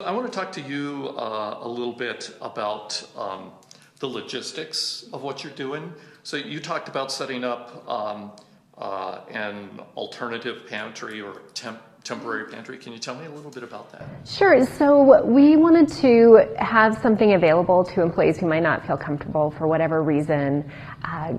I want to talk to you a little bit about the logistics of what you're doing. So you talked about setting up an alternative pantry or temporary pantry. Can you tell me a little bit about that? Sure. So we wanted to have something available to employees who might not feel comfortable for whatever reason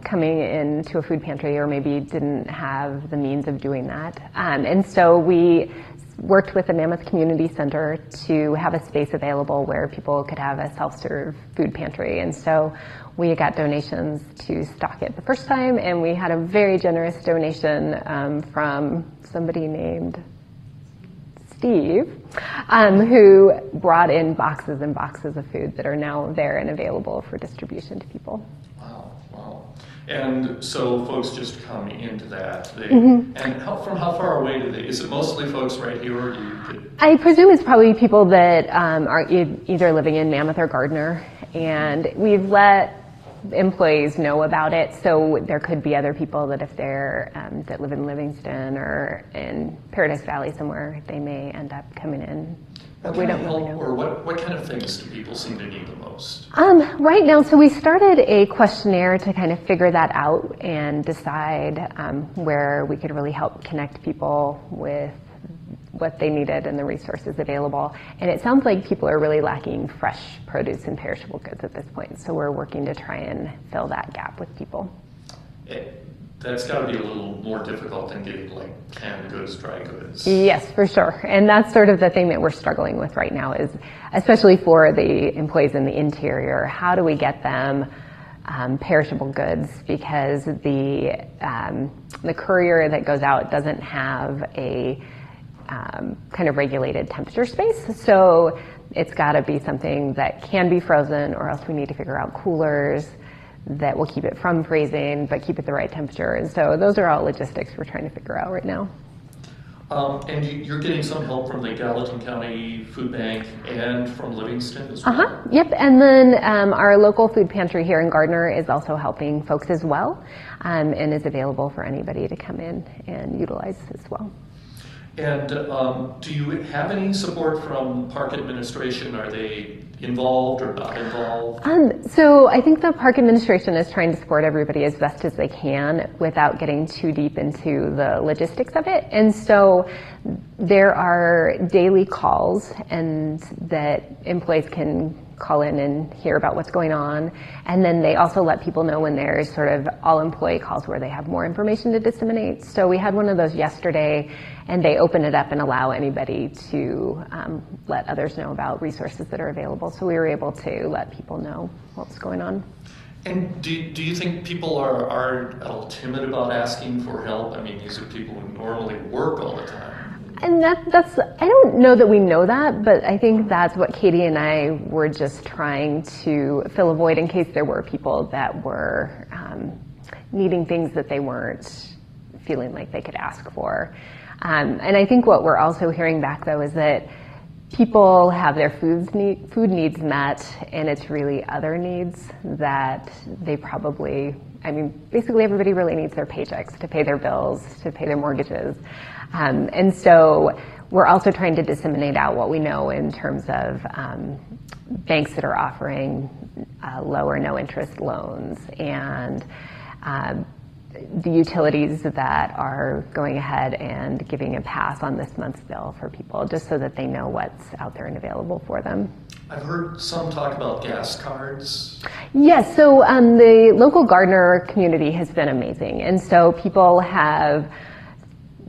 coming into a food pantry, or maybe didn't have the means of doing that. And so we worked with the Mammoth Community Center to have a space available where people could have a self-serve food pantry. And so we got donations to stock it the first time, and we had a very generous donation from somebody named Steve, who brought in boxes and boxes of food that are now there and available for distribution to people. Wow. And so folks just come into that. And from how far away do they? Is it mostly folks right here? Or I presume it's probably people that are either living in Mammoth or Gardner. And we've let employees know about it, so there could be other people that if they're that live in Livingston or in Paradise Valley somewhere, they may end up coming in. What kind of help, or what kind of things do people seem to need the most? Right now, so we started a questionnaire to kind of figure that out and decide where we could really help connect people with what they needed and the resources available. And it sounds like people are really lacking fresh produce and perishable goods at this point. So we're working to try and fill that gap with people. That's got to be a little more difficult than getting like canned goods, dry goods. Yes, for sure. And that's sort of the thing that we're struggling with right now, is especially for the employees in the interior, how do we get them perishable goods, because the courier that goes out doesn't have a kind of regulated temperature space. So it's got to be something that can be frozen, or else we need to figure out coolers that will keep it from freezing but keep it the right temperature. And so those are all logistics we're trying to figure out right now. And you're getting some help from the Gallatin County Food Bank and from Livingston as well? Yep, and then our local food pantry here in Gardner is also helping folks as well, and is available for anybody to come in and utilize as well. And do you have any support from park administration? Are they involved or not involved? So I think the park administration is trying to support everybody as best as they can without getting too deep into the logistics of it. And so there are daily calls and that employees can call in and hear about what's going on. And then they also let people know when there's sort of all employee calls where they have more information to disseminate. So we had one of those yesterday, and they open it up and allow anybody to let others know about resources that are available. So we were able to let people know what's going on. And do you think people are at all timid about asking for help? I mean, these are people who normally work all the time. And that's, I don't know that we know that, but I think that's what Katie and I were just trying to fill a void in case there were people that were needing things that they weren't feeling like they could ask for. And I think what we're also hearing back, though, is that people have their food needs met, and it's really other needs that they probably, I mean, basically everybody really needs their paychecks to pay their bills, to pay their mortgages. And so we're also trying to disseminate out what we know in terms of banks that are offering low or no interest loans, and the utilities that are going ahead and giving a pass on this month's bill for people, just so that they know what's out there and available for them. I've heard some talk about gas cards. Yes, so the local Gardner community has been amazing. And so people have,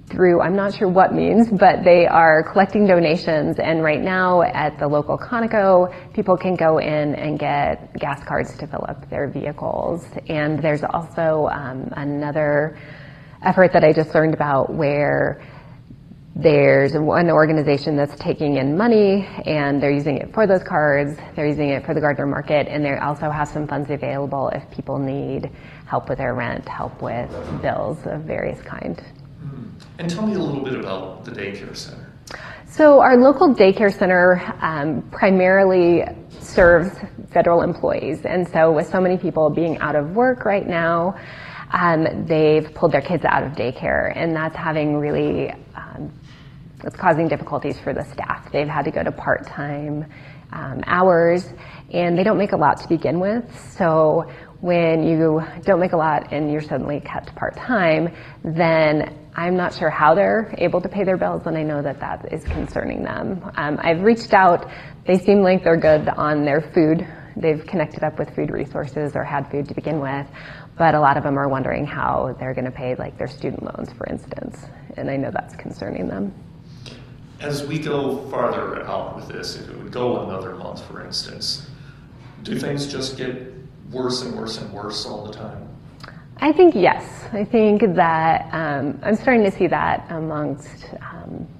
through, I'm not sure what means, but they are collecting donations. And right now at the local Conoco, people can go in and get gas cards to fill up their vehicles. And there's also another effort that I just learned about where there's one organization that's taking in money, and they're using it for those cards. They're using it for the Gardner Market, and they also have some funds available if people need help with their rent, help with bills of various kind. And tell me a little bit about the daycare center. So our local daycare center primarily serves federal employees. And so with so many people being out of work right now, they've pulled their kids out of daycare, and that's having really it's causing difficulties for the staff. They've had to go to part-time hours, and they don't make a lot to begin with. So when you don't make a lot and you're suddenly cut to part-time, then I'm not sure how they're able to pay their bills, and I know that that is concerning them. I've reached out. They seem like they're good on their food. They've connected up with food resources or had food to begin with, but a lot of them are wondering how they're going to pay like their student loans, for instance, and I know that's concerning them. As we go farther out with this, if it would go another month, for instance, do things just get worse and worse and worse all the time? I think yes. I think that I'm starting to see that amongst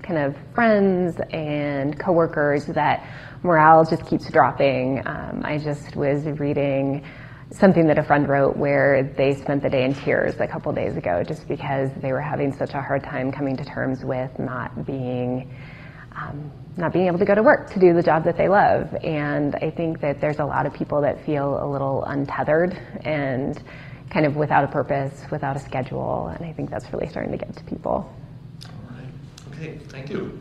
kind of friends and coworkers, that morale just keeps dropping. I just was reading something that a friend wrote where they spent the day in tears a couple days ago just because they were having such a hard time coming to terms with not being able to go to work to do the job that they love. And I think that there's a lot of people that feel a little untethered and kind of without a purpose, without a schedule, and I think that's really starting to get to people. All right. Okay, thank you.